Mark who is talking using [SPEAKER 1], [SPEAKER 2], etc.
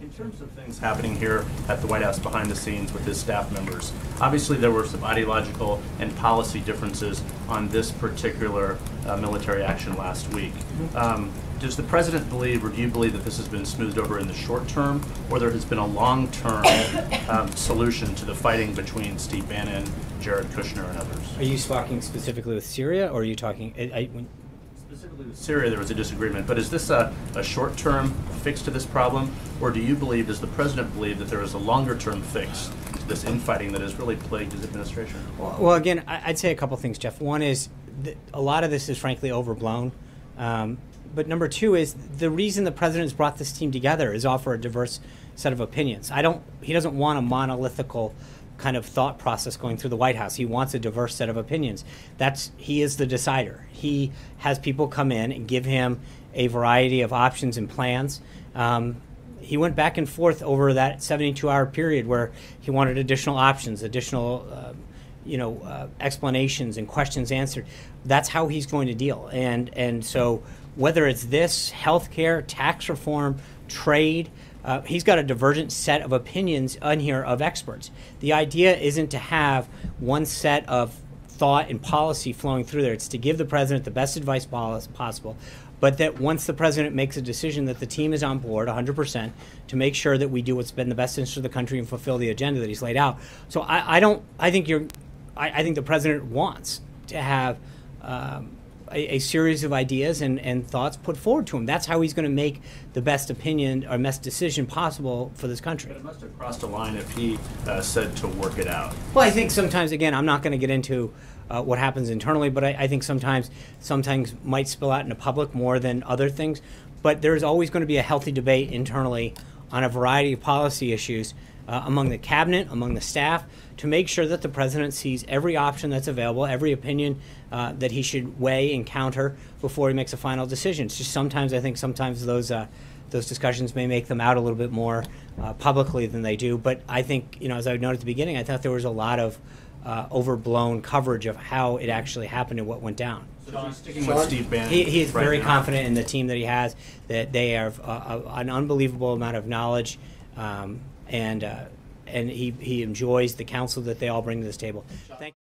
[SPEAKER 1] In terms of things happening here at the White House behind the scenes with his staff members, obviously there were some ideological and policy differences on this particular military action last week. Does the president believe, or do you believe, that this has been smoothed over in the short term, or there has been a long-term solution to the fighting between Steve Bannon, Jared Kushner, and others?
[SPEAKER 2] Are you talking specifically with Syria, or are you talking...
[SPEAKER 1] Specifically with Syria, there was a disagreement, but is this a short-term fix to this problem, or do you believe, does the president believe, that there is a longer-term fix to this infighting that has really plagued his administration?
[SPEAKER 2] Well, again, I'd say a couple things, Jeff. One is a lot of this is frankly overblown. But number two is the reason the president's brought this team together is offer a diverse set of opinions. He doesn't want a monolithical kind of thought process going through the White House. He wants a diverse set of opinions. He is the decider. He has people come in and give him a variety of options and plans. He went back and forth over that 72-hour period where he wanted additional options, additional explanations and questions answered. That's how he's going to deal. And so whether it's this, healthcare, tax reform, trade, he's got a divergent set of opinions on here of experts. The idea isn't to have one set of thought and policy flowing through there. It's to give the president the best advice possible, but that once the president makes a decision, that the team is on board 100% to make sure that we do what's been the best interest of the country and fulfill the agenda that he's laid out. So I think the president wants to have a series of ideas and thoughts put forward to him. That's how he's going to make the best opinion or best decision possible for this country.
[SPEAKER 1] But it must have crossed a line if he said to work it out.
[SPEAKER 2] Well, I think sometimes, again, I'm not going to get into what happens internally, but I think sometimes might spill out into public more than other things. But there's always going to be a healthy debate internally on a variety of policy issues among the cabinet, among the staff, to make sure that the president sees every option that's available, every opinion that he should weigh and counter before he makes a final decision. It's just sometimes those discussions may make them out a little bit more publicly than they do. But I think, as I noted at the beginning, I thought there was a lot of overblown coverage of how it actually happened and what went down.
[SPEAKER 1] So he's sticking with Steve Bannon.
[SPEAKER 2] He is
[SPEAKER 1] right
[SPEAKER 2] very
[SPEAKER 1] now.
[SPEAKER 2] confident in the team that he has, that they have an unbelievable amount of knowledge, and he enjoys the counsel that they all bring to this table. Thank